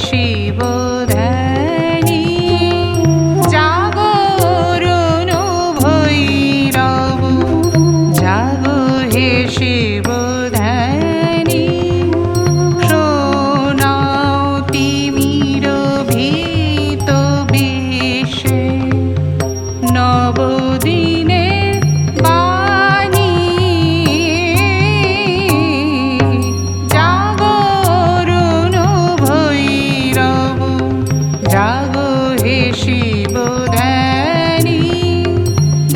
শিব ধ্যানী, জাগো অরুণ ভৈরব, জাগো হে শিব ধ্যানী। শোনাও তিমির ভীত বেশে নবদিনের বাণী, জাগো অরুণ ভৈরব, জাগো হে শিব ধ্যানী,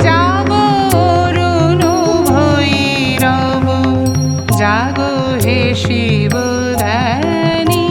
জাগো অরুণ ভৈরব, জাগো হে শিব ধ্যানী।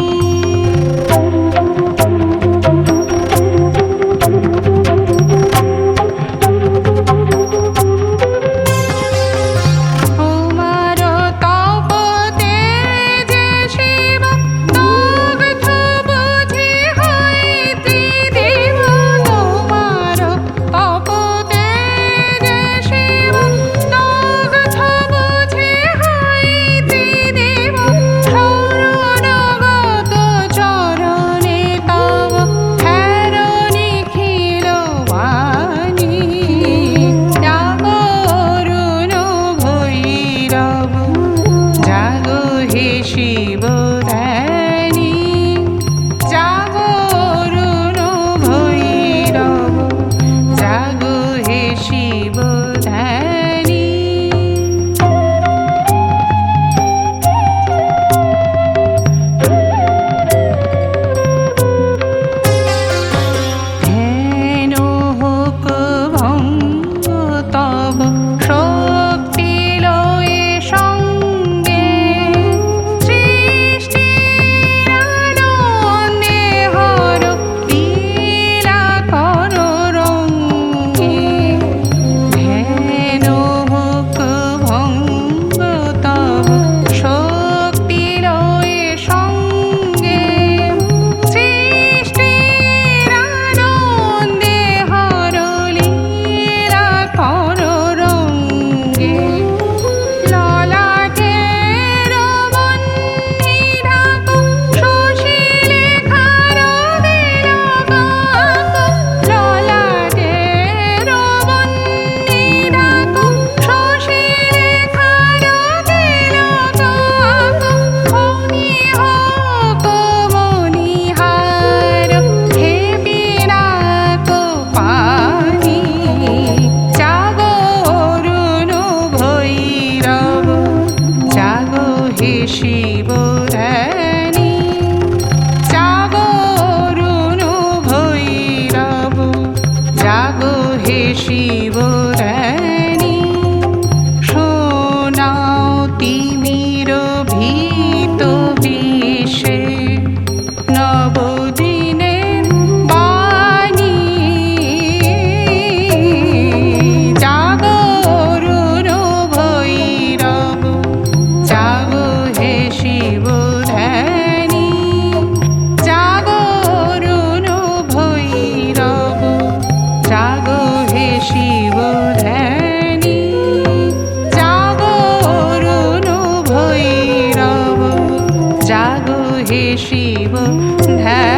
শিব ধ্যানী, জাগো অরুণ ভৈরব, জাগো হে শিব ধ্যানী। হেন হোক ভঙ্গ তব শক্তি লয়ে সঙ্গে, হে শিব ধ্যানী, জাগো অরুণ ভৈরব, জাগো হে শিব ধ্যানী। শোনাও তিমির ভীত বেশে নবদিনের বাণী, জাগো অরুণ ভৈরব, জাগো হে শিব ধ্যানী, জাগো অরুণ ভৈরব, জাগো হে শিব ধ্যানী, জাগো অরুণ ভৈরব, জাগো হে শিব ধ্যানী।